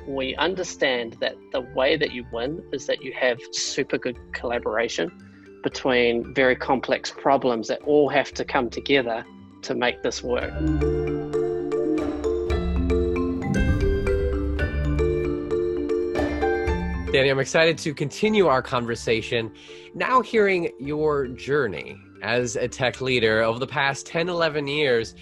we understand that the way that you win is that you have super good collaboration between very complex problems that all have to come together to make this work. Danny, I'm excited to continue our conversation. Now hearing your journey as a tech leader over the past 10, 11 years,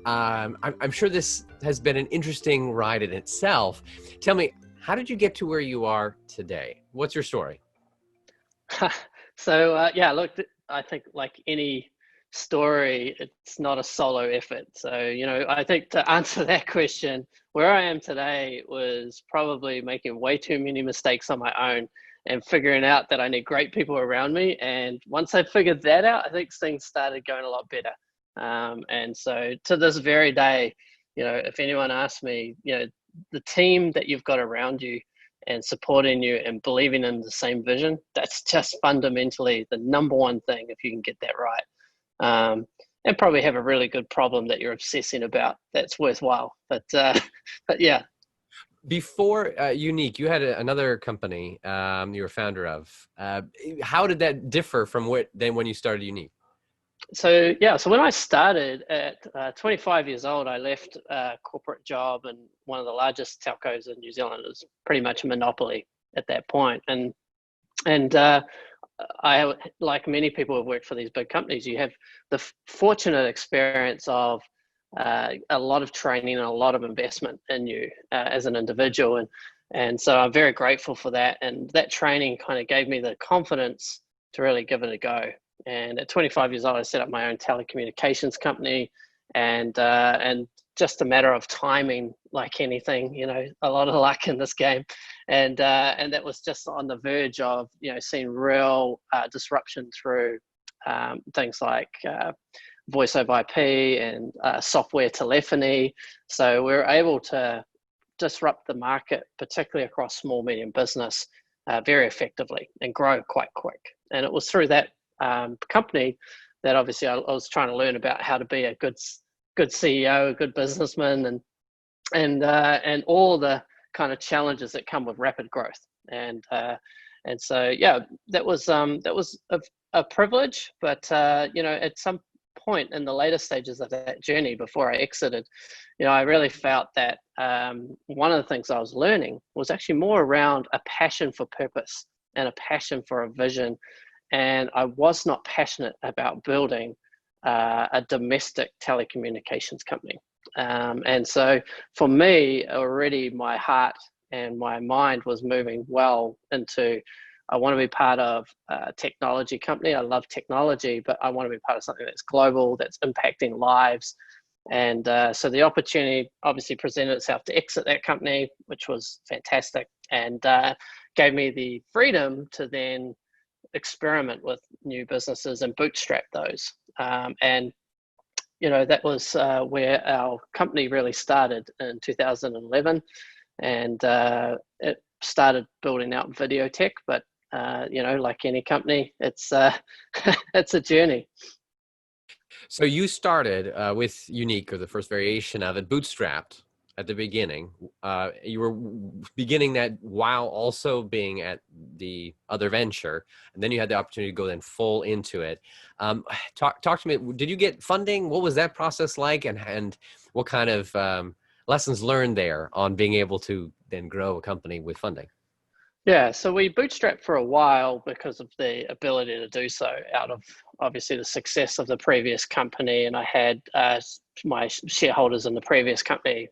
I'm sure this has been an interesting ride in itself. Tell me, how did you get to where you are today? What's your story? Yeah, look, I think like any story, it's not a solo effort. So, I think to answer that question, where I am today was probably making way too many mistakes on my own and figuring out that I need great people around me. And once I figured that out, I think things started going a lot better. And so to this very day, if anyone asks me, the team that you've got around you and supporting you and believing in the same vision, that's just fundamentally the number one thing if you can get that right. And probably have a really good problem that you're obsessing about that's worthwhile. But yeah. Before Uneeq, you had another company you were founder of. How did that differ from when you started Uneeq? So when I started at 25 years old, I left a corporate job in one of the largest telcos in New Zealand. It was pretty much a monopoly at that point. And I, like many people who've worked for these big companies, you have the fortunate experience of a lot of training and a lot of investment in you as an individual. And so I'm very grateful for that. And that training kind of gave me the confidence to really give it a go. And at 25 years old, I set up my own telecommunications company, and just a matter of timing, like anything, a lot of luck in this game, and that was just on the verge of seeing real disruption through things like voice over IP and software telephony. So we were able to disrupt the market, particularly across small medium business, very effectively and grow quite quick. And it was through that company that obviously I was trying to learn about how to be a good CEO, a good businessman, and all the kind of challenges that come with rapid growth. And so yeah, that was a privilege, but at some point in the later stages of that journey before I exited, I really felt that one of the things I was learning was actually more around a passion for purpose and a passion for a vision. And I was not passionate about building a domestic telecommunications company. And so for me, already my heart and my mind was moving well into, I want to be part of a technology company. I love technology, but I want to be part of something that's global, that's impacting lives. And so the opportunity obviously presented itself to exit that company, which was fantastic, and gave me the freedom to then experiment with new businesses and bootstrap those. And that was where our company really started in 2011, and it started building out video tech. But like any company, it's it's a journey. So you started with Uneeq, or the first variation of it, bootstrapped at the beginning. You were beginning that while also being at the other venture, and then you had the opportunity to go then full into it. Talk to me. Did you get funding? What was that process like, and what kind of lessons learned there on being able to then grow a company with funding? Yeah, so we bootstrapped for a while because of the ability to do so out of obviously the success of the previous company. And I had my shareholders in the previous company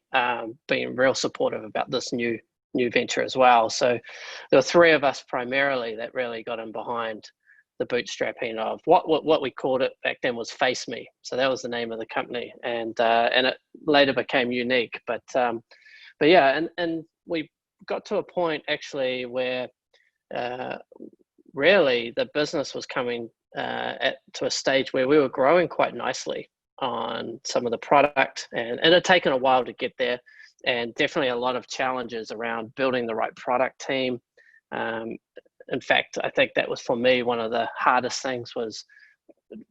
being real supportive about this new venture as well. So there were three of us primarily that really got in behind the bootstrapping of what we called it back then was Face Me. So that was the name of the company, and it later became Uneeq. But yeah, and we got to a point actually where really the business was coming to a stage where we were growing quite nicely on some of the product, and it had taken a while to get there, and definitely a lot of challenges around building the right product team. In fact, I think that was for me one of the hardest things, was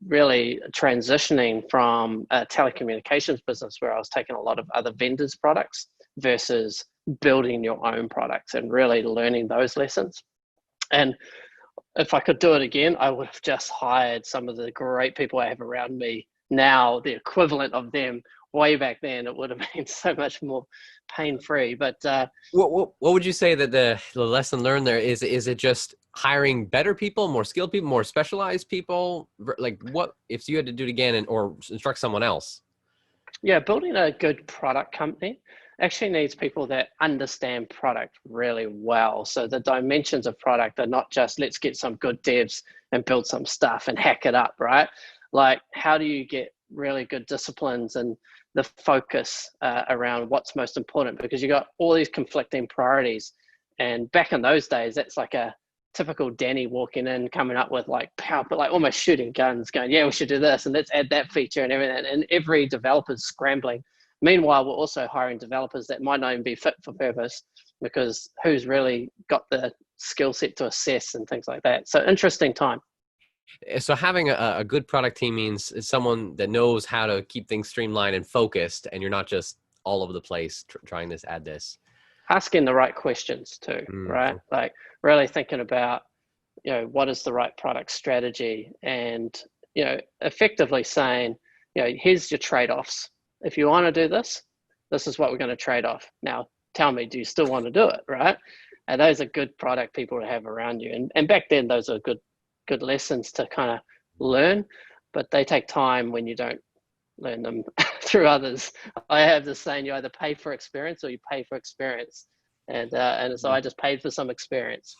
really transitioning from a telecommunications business where I was taking a lot of other vendors' products versus building your own products and really learning those lessons. And if I could do it again, I would have just hired some of the great people I have around me now, the equivalent of them way back then. It would have been so much more pain-free. But what would you say that the lesson learned there is? Is it just hiring better people, more skilled people, more specialized people? Like, what if you had to do it again or instruct someone else? Yeah, building a good product company actually needs people that understand product really well. So the dimensions of product are not just let's get some good devs and build some stuff and hack it up, right? Like, how do you get really good disciplines and the focus around what's most important? Because you got all these conflicting priorities. And back in those days, that's like a typical Danny walking in, coming up with like power, but like almost shooting guns, going, yeah, we should do this and let's add that feature and everything. And every developer's scrambling. Meanwhile, we're also hiring developers that might not even be fit for purpose, because who's really got the skill set to assess and things like that. So interesting time. So having a good product team means someone that knows how to keep things streamlined and focused, and you're not just all over the place trying this, add this. Asking the right questions too, right? Like really thinking about, what is the right product strategy, and, effectively saying, here's your trade-offs. If you want to do this, this is what we're going to trade off. Now, tell me, do you still want to do it, right? And those are good product people to have around you. And back then, those are good lessons to kind of learn, but they take time when you don't learn them through others. I have this saying, you either pay for experience or you pay for experience. And so I just paid for some experience.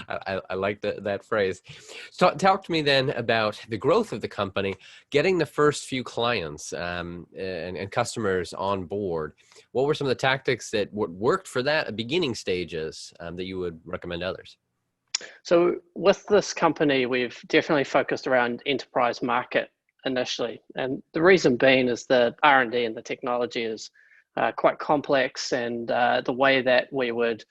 I like that phrase. So talk to me then about the growth of the company, getting the first few clients and customers on board. What were some of the tactics that worked for that at beginning stages that you would recommend others? So with this company, we've definitely focused around enterprise market initially. And the reason being is the R&D and the technology is quite complex, and the way that we would,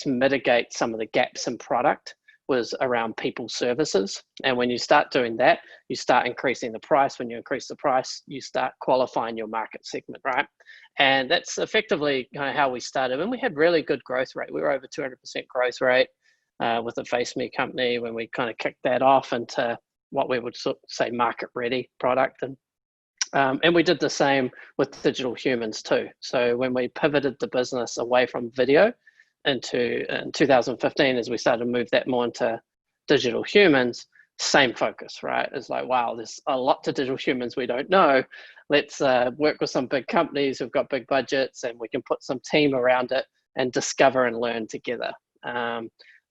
mitigate some of the gaps in product was around people services. And when you start doing that, you start increasing the price. When you increase the price, you start qualifying your market segment, right? And that's effectively kind of how we started. And we had really good growth rate. We were over 200% growth rate with the Face Me company when we kind of kicked that off into what we would say market ready product. And we did the same with digital humans too. So when we pivoted the business away from video in 2015, as we started to move that more into digital humans, same focus, right? It's like, wow, there's a lot to digital humans we don't know. Let's work with some big companies who've got big budgets, and we can put some team around it and discover and learn together.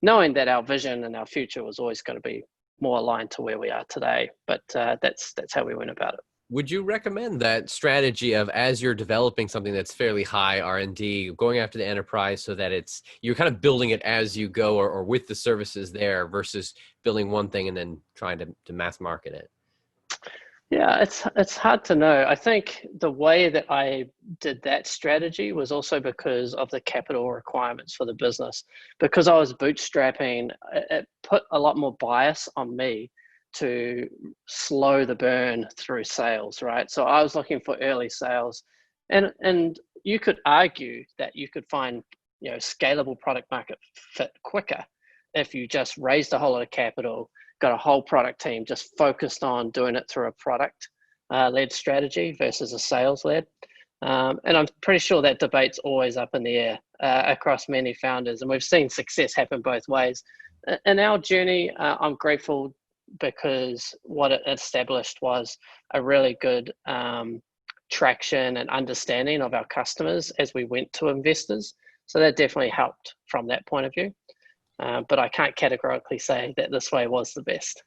Knowing that our vision and our future was always going to be more aligned to where we are today. But that's how we went about it. Would you recommend that strategy of, as you're developing something that's fairly high R&D, going after the enterprise so that you're kind of building it as you go, or with the services there, versus building one thing and then trying to mass market it? Yeah, it's hard to know. I think the way that I did that strategy was also because of the capital requirements for the business. Because I was bootstrapping, it put a lot more bias on me to slow the burn through sales, right? So I was looking for early sales, and you could argue that you could find, scalable product market fit quicker if you just raised a whole lot of capital, got a whole product team just focused on doing it through a product led strategy versus a sales led. And I'm pretty sure that debate's always up in the air across many founders, and we've seen success happen both ways. In our journey, I'm grateful because what it established was a really good traction and understanding of our customers as we went to investors. So that definitely helped from that point of view. But I can't categorically say that this way was the best.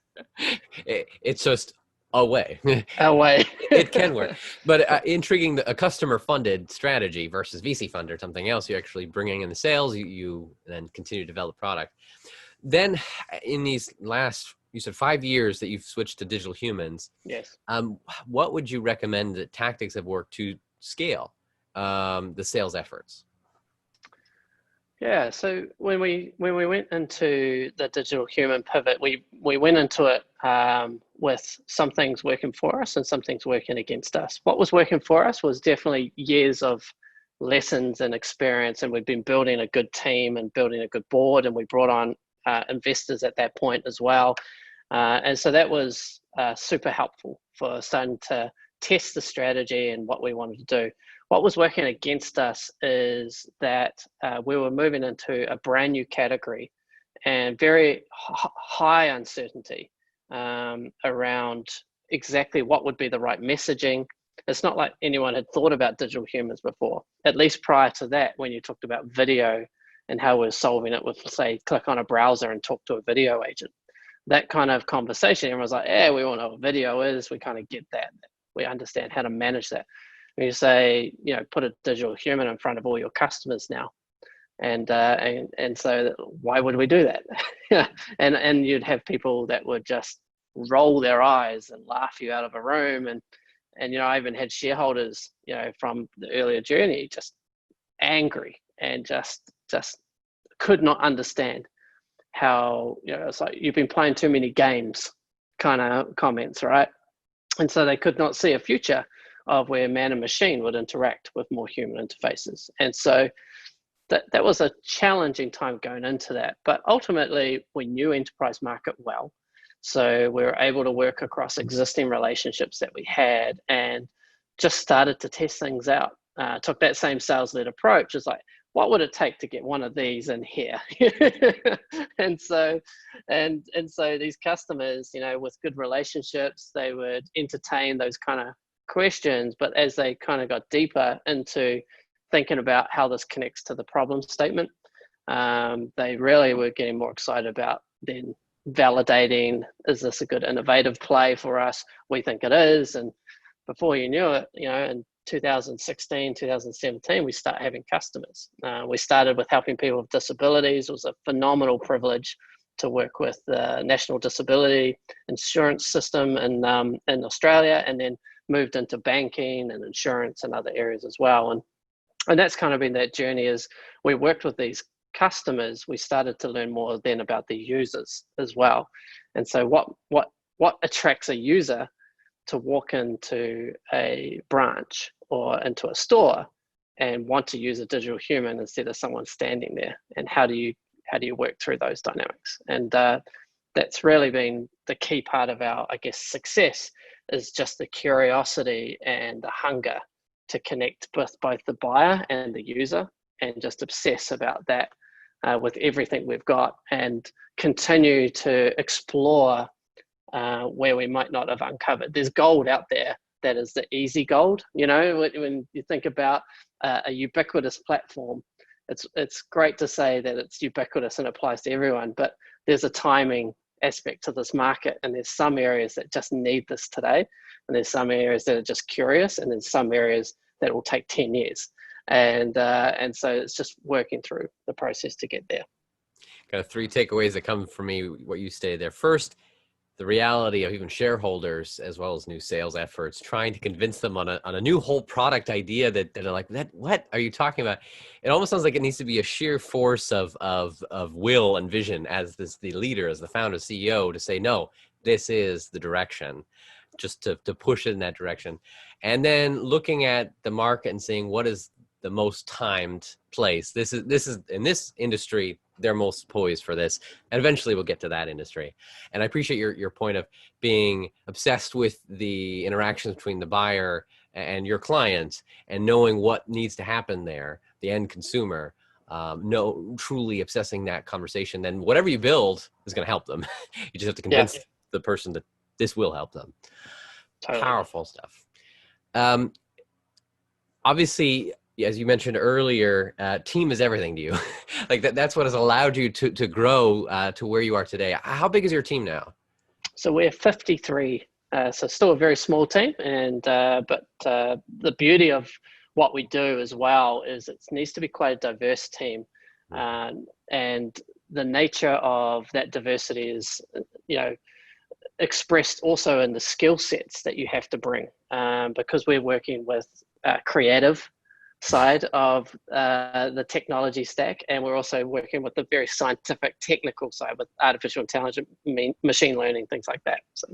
It's just a way. A way. It can work. But intriguing, a customer-funded strategy versus VC-funded, something else. You're actually bringing in the sales, you then continue to develop product. Then in these last, you said 5 years that you've switched to digital humans. Yes. What would you recommend that tactics have worked to scale the sales efforts? Yeah, so when we went into the digital human pivot, we went into it with some things working for us and some things working against us. What was working for us was definitely years of lessons and experience, and we've been building a good team and building a good board, and we brought on investors at that point as well. And so that was super helpful for starting to test the strategy and what we wanted to do. What was working against us is that we were moving into a brand new category and very high uncertainty around exactly what would be the right messaging. It's not like anyone had thought about digital humans before, at least prior to that, when you talked about video and how we're solving it with, say, click on a browser and talk to a video agent. That kind of conversation, everyone's like, yeah, we all know what video is. We kind of get that. We understand how to manage that. When you say, put a digital human in front of all your customers now. And so why would we do that? and you'd have people that would just roll their eyes and laugh you out of a room. And I even had shareholders, from the earlier journey, just angry and just could not understand how, it's like, you've been playing too many games kind of comments, right? And so they could not see a future of where man and machine would interact with more human interfaces. And so that was a challenging time going into that. But ultimately, we knew enterprise market well. So we were able to work across existing relationships that we had and just started to test things out. Took that same sales-led approach. It's like, what would it take to get one of these in here? and so these customers, with good relationships, they would entertain those kind of questions. But as they kind of got deeper into thinking about how this connects to the problem statement, they really were getting more excited about then validating, is this a good innovative play for us? We think it is. And before you knew it, in 2016, 2017, we start having customers. We started with helping people with disabilities. It was a phenomenal privilege to work with the National Disability Insurance System in Australia, and then moved into banking and insurance and other areas as well. And that's kind of been that journey. As we worked with these customers, we started to learn more then about the users as well. And so what attracts a user to walk into a branch or into a store and want to use a digital human instead of someone standing there? And how do you work through those dynamics? And that's really been the key part of our, I guess, success, is just the curiosity and the hunger to connect with both the buyer and the user, and just obsess about that with everything we've got, and continue to explore where we might not have uncovered. There's gold out there that is the easy gold. When you think about a ubiquitous platform, it's great to say that it's ubiquitous and applies to everyone, but there's a timing aspect to this market, and there's some areas that just need this today, and there's some areas that are just curious, and there's some areas that will take 10 years. And so it's just working through the process to get there. Kind of three takeaways that come from me, what you stated there. First, the reality of even shareholders as well as new sales efforts, trying to convince them on a new whole product idea that are like, what are you talking about? It almost sounds like it needs to be a sheer force of will and vision as the leader, as the founder, CEO, to say, no, this is the direction, just to push it in that direction. And then looking at the market and seeing what is the most timed place. This is in this industry, they're most poised for this, and eventually we'll get to that industry. And I appreciate your point of being obsessed with the interactions between the buyer and your client, and knowing what needs to happen there, the end consumer. Truly obsessing that conversation. Then whatever you build is going to help them. You just have to convince the person that this will help them. Totally. Powerful stuff. Obviously, as you mentioned earlier, team is everything to you. Like that's what has allowed you to grow to where you are today. How big is your team now? So we're 53, so still a very small team. And but the beauty of what we do as well is it needs to be quite a diverse team. And the nature of that diversity is, expressed also in the skill sets that you have to bring, because we're working with creative side of the technology stack, and we're also working with the very scientific technical side with artificial intelligence, machine learning, things like that. So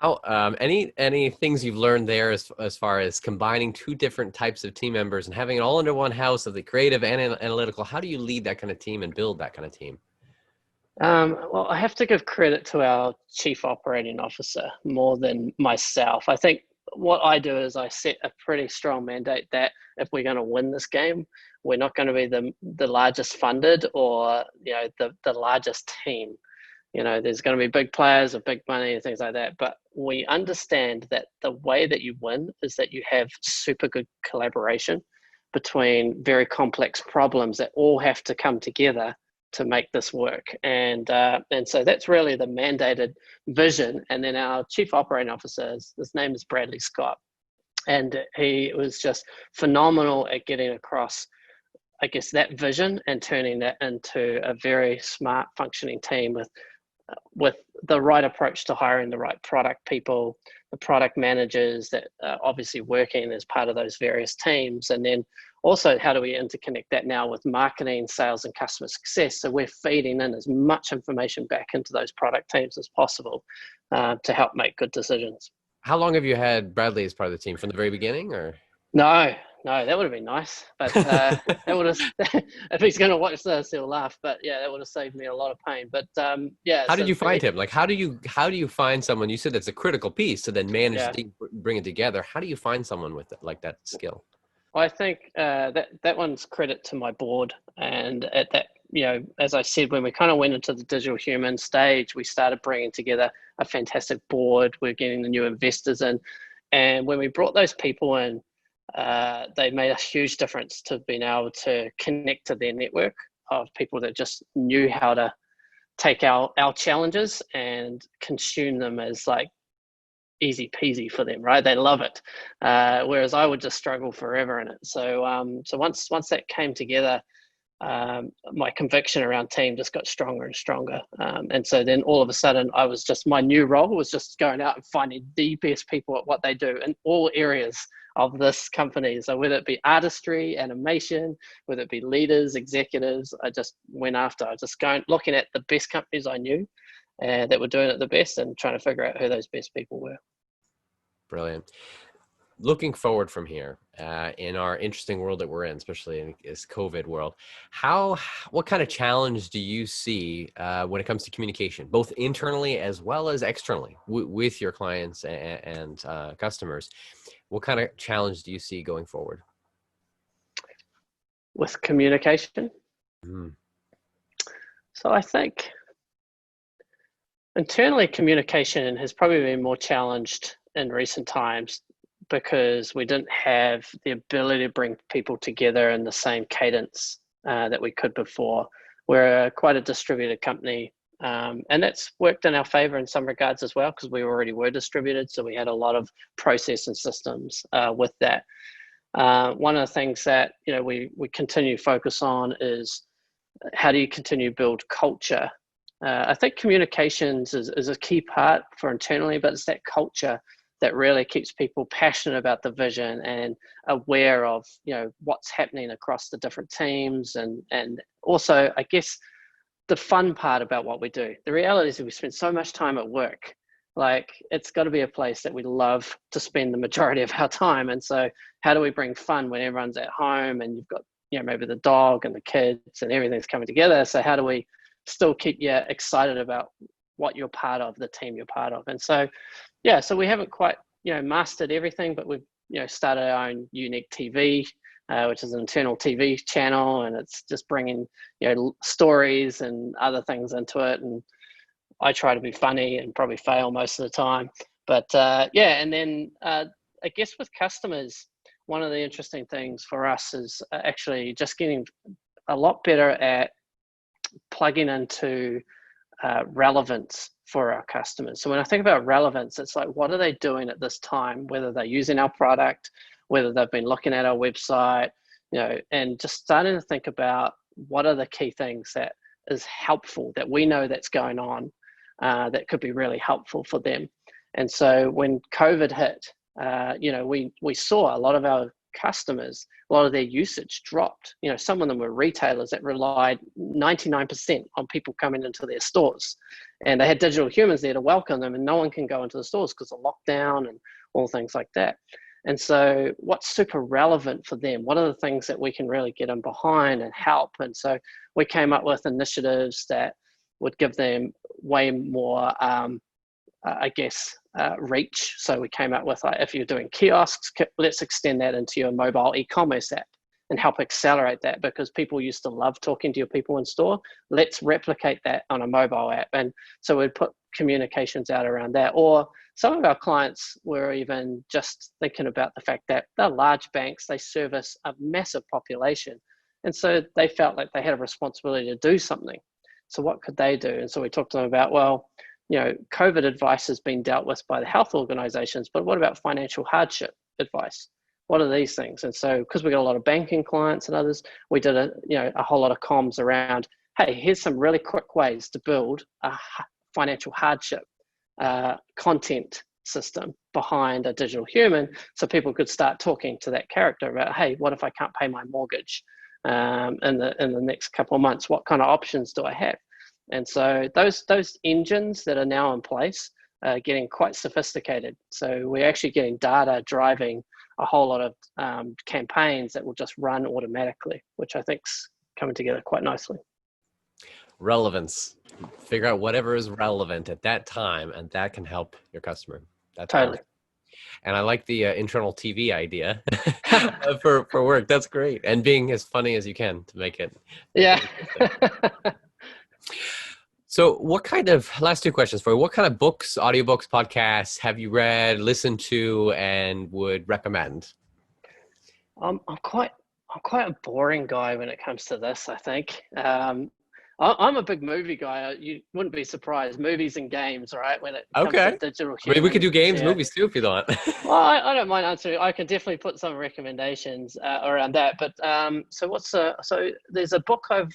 How any things you've learned there as far as combining two different types of team members and having it all under one house of the creative and analytical? How do you lead that kind of team and build that kind of team? Well, I have to give credit to our chief operating officer more than myself. I think what I do is I set a pretty strong mandate that if we're going to win this game, we're not going to be the largest funded or the largest team. There's going to be big players with big money and things like that, but we understand that the way that you win is that you have super good collaboration between very complex problems that all have to come together to make this work. And so that's really the mandated vision. And then our chief operating officer, his name is Bradley Scott, and he was just phenomenal at getting across, I guess, that vision and turning that into a very smart functioning team with the right approach to hiring the right product people, the product managers that are obviously working as part of those various teams. And then also, how do we interconnect that now with marketing, sales, and customer success? So we're feeding in as much information back into those product teams as possible to help make good decisions. How long have you had Bradley as part of the team, from the very beginning, or? No, that would have been nice, but that would have, if he's going to watch this, he'll laugh. But yeah, that would have saved me a lot of pain. But yeah. How did So you find him? Like, how do you find someone? You said that's a critical piece to then manage yeah, to bring it together. How do you find someone with like that skill? I think that one's credit to my board, and at that, as I said, when we kind of went into the digital human stage, we started bringing together a fantastic board. We're getting the new investors in, and when we brought those people in, they made a huge difference to being able to connect to their network of people that just knew how to take our challenges and consume them as like easy peasy for them, right? They love it, whereas I would just struggle forever in it. So once that came together, my conviction around team just got stronger and stronger. And so then all of a sudden, my new role was just going out and finding the best people at what they do in all areas of this company. So whether it be artistry, animation, whether it be leaders, executives, I just went after. I was just looking at the best companies I knew that were doing it the best and trying to figure out who those best people were. Brilliant. Looking forward from here, in our interesting world that we're in, especially in this COVID world, what kind of challenge do you see when it comes to communication, both internally as well as externally with your clients and customers? What kind of challenge do you see going forward? With communication? Mm. So I think internally communication has probably been more challenged in recent times because we didn't have the ability to bring people together in the same cadence that we could before. We're quite a distributed company, and that's worked in our favor in some regards as well because we already were distributed, so we had a lot of process and systems with that. One of the things that we continue to focus on is how do you continue to build culture. I think communications is a key part for internally, but it's that culture that really keeps people passionate about the vision and aware of what's happening across the different teams, and also I guess the fun part about what we do. The reality is that we spend so much time at work. Like, it's got to be a place that we love to spend the majority of our time. And so how do we bring fun when everyone's at home and you've got maybe the dog and the kids and everything's coming together? So how do we still keep you excited about what you're part of, the team you're part of? And so so we haven't quite mastered everything, but we've started our own Uneeq TV, which is an internal TV channel, and it's just bringing stories and other things into it. And I try to be funny and probably fail most of the time, but and then I guess with customers, one of the interesting things for us is actually just getting a lot better at plugging into relevance for our customers. So when I think about relevance, it's like, what are they doing at this time, whether they're using our product, whether they've been looking at our website, and just starting to think about what are the key things that is helpful that we know that's going on that could be really helpful for them. And so when COVID hit, we saw a lot of our customers, a lot of their usage dropped. Some of them were retailers that relied 99% on people coming into their stores, and they had digital humans there to welcome them, and no one can go into the stores because of lockdown and all things like that. And so what's super relevant for them? What are the things that we can really get them behind and help? And so we came up with initiatives that would give them way more, reach. So we came up with, like, if you're doing kiosks, let's extend that into your mobile e-commerce app and help accelerate that, because people used to love talking to your people in store. Let's replicate that on a mobile app. And so we'd put communications out around that. Or some of our clients were even just thinking about the fact that they're large banks, they service a massive population. And so they felt like they had a responsibility to do something. So what could they do? And so we talked to them about, well, COVID advice has been dealt with by the health organizations, but what about financial hardship advice? What are these things? And so, because we got a lot of banking clients and others, we did a whole lot of comms around, hey, here's some really quick ways to build a financial hardship content system behind a digital human, so people could start talking to that character about, hey, what if I can't pay my mortgage in the next couple of months? What kind of options do I have? And so those engines that are now in place are getting quite sophisticated. So we're actually getting data driving a whole lot of campaigns that will just run automatically, which I think's coming together quite nicely. Relevance. Figure out whatever is relevant at that time, and that can help your customer. That's totally. Awesome. And I like the internal TV idea for work. That's great. And being as funny as you can to make it. Yeah. So last two questions for you. What kind of books, audiobooks, podcasts have you read, listened to, and would recommend? I'm quite a boring guy when it comes to this, I think. I'm a big movie guy. You wouldn't be surprised. Movies and games, right? When it comes to digital humans. I mean, we could do games, movies too, if you want. Well, I don't mind answering. I can definitely put some recommendations around that. But so there's a book I've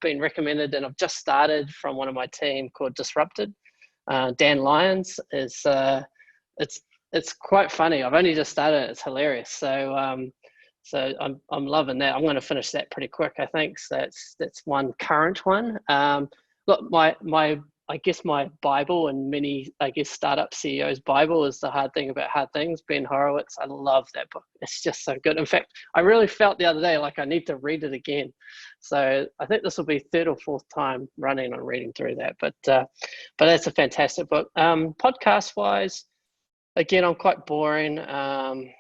been recommended, and I've just started, from one of my team, called Disrupted. Dan Lyons is it's quite funny. I've only just started it. It's hilarious. So I'm loving that. I'm going to finish that pretty quick, I think. So that's one current one. Look, I guess my Bible, and many, I guess, startup CEOs' Bible, is The Hard Thing About Hard Things, Ben Horowitz. I love that book. It's just so good. In fact, I really felt the other day like I need to read it again. So I think this will be third or fourth time running on reading through that. But that's a fantastic book. Podcast-wise, again, I'm quite boring. I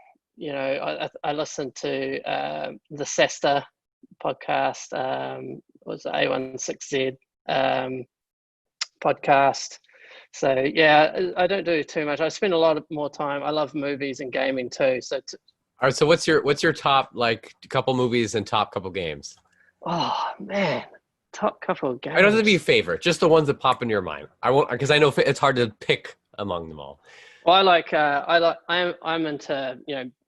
listened to the SESTA podcast, was the A16Z podcast. So yeah, I don't do too much. I spend a lot more time. I love movies and gaming too. So all right. So what's your top, like, couple movies and top couple games? Oh man, top couple of games. I don't have to be a favorite, just the ones that pop in your mind. I won't, because I know it's hard to pick among them all. Well, I'm into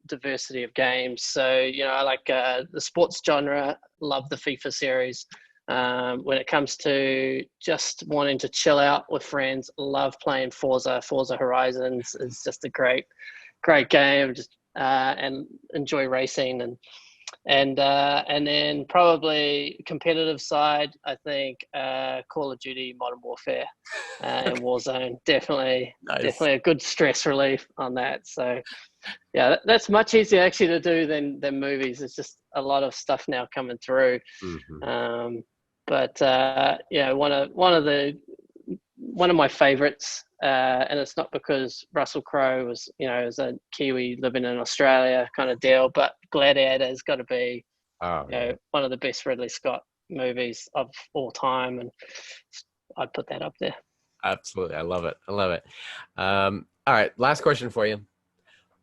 diversity of games. So I like the sports genre. Love the FIFA series. When it comes to just wanting to chill out with friends, love playing Forza Horizons. Is just a great game. Just and enjoy racing, and then probably competitive side, I think Call of Duty Modern Warfare and Warzone. Definitely a good stress relief on that. So yeah, that's much easier actually to do than movies. It's just a lot of stuff now coming through. Mm-hmm. One of my favorites, and it's not because Russell Crowe was is a Kiwi living in Australia kind of deal, but Gladiator has got to be one of the best Ridley Scott movies of all time, and I'd put that up there. Absolutely, I love it. All right, last question for you.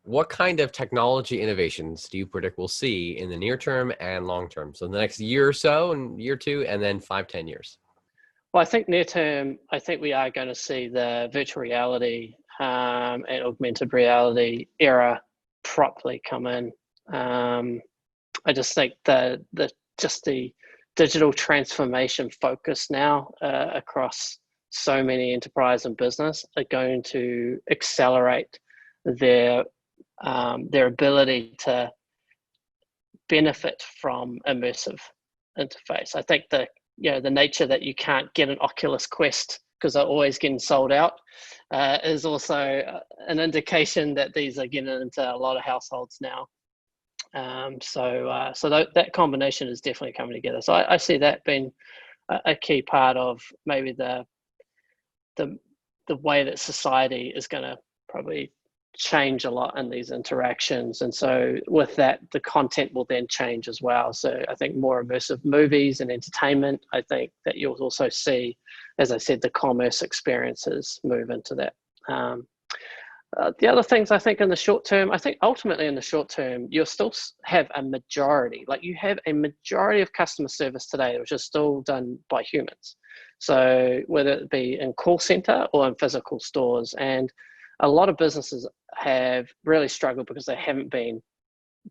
What kind of technology innovations do you predict we'll see in the near term and long term? So the next year or so, and year two, and then 5-10 years. Well, I think near term, I think we are going to see the virtual reality and augmented reality era properly come in. I just think the digital transformation focus now across so many enterprise and business are going to accelerate their ability to benefit from immersive interface. I think the nature that you can't get an Oculus Quest because they're always getting sold out is also an indication that these are getting into a lot of households now. So that combination is definitely coming together. So I see that being a key part of maybe the way that society is going to probably change a lot in these interactions. And so with that, the content will then change as well. So I think more immersive movies and entertainment, I think that you'll also see, as I said, the commerce experiences move into that. The other things I think in the short term, I think ultimately in the short term, you'll still have a majority, like you have a majority of customer service today, which is still done by humans. So whether it be in call center or in physical stores, and a lot of businesses have really struggled because they haven't been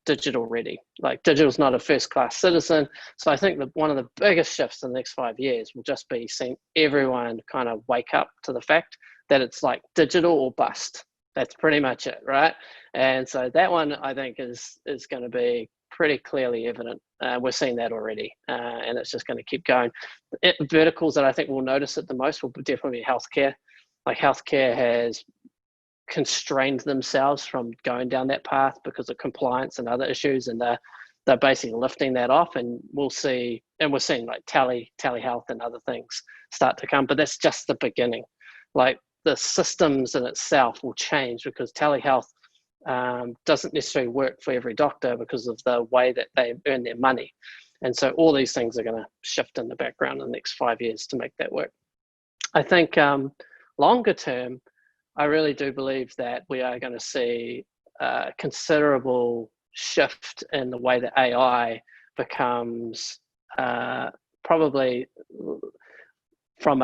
digital ready. Like digital's not a first class citizen. So I think that one of the biggest shifts in the next 5 years will just be seeing everyone kind of wake up to the fact that it's like digital or bust. That's pretty much it, right? And so that one I think is going to be pretty clearly evident. We're seeing that already, and it's just going to keep going. Verticals that I think we'll notice it the most will definitely be healthcare. Like healthcare has constrained themselves from going down that path because of compliance and other issues, and they're basically lifting that off, and we're seeing like telehealth and other things start to come, but that's just the beginning. Like the systems in itself will change because telehealth doesn't necessarily work for every doctor because of the way that they earn their money. And so all these things are going to shift in the background in the next 5 years to make that work. I think longer term, I really do believe that we are going to see a considerable shift in the way that AI becomes probably from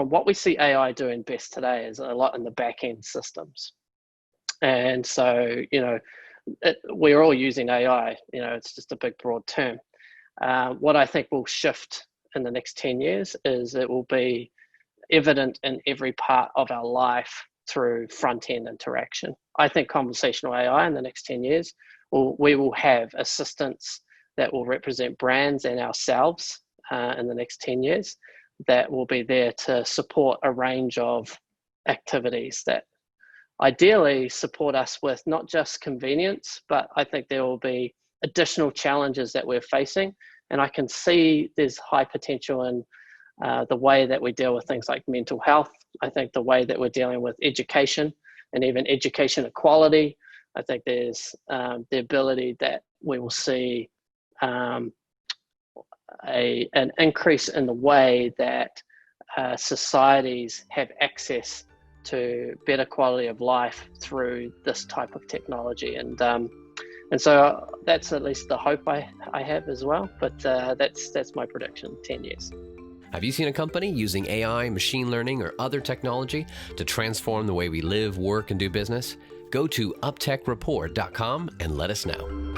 what we see AI doing best today is a lot in the back end systems. And so, we're all using AI, it's just a big broad term. What I think will shift in the next 10 years is it will be evident in every part of our life through front-end interaction. I think conversational AI in the next 10 years, we will have assistants that will represent brands and ourselves in the next 10 years that will be there to support a range of activities that ideally support us with not just convenience, but I think there will be additional challenges that we're facing. And I can see there's high potential in the way that we deal with things like mental health. I think the way that we're dealing with education and even education equality, I think there's the ability that we will see an increase in the way that societies have access to better quality of life through this type of technology. And so that's at least the hope I have as well. But that's my prediction, 10 years. Have you seen a company using AI, machine learning, or other technology to transform the way we live, work, and do business? Go to uptechreport.com and let us know.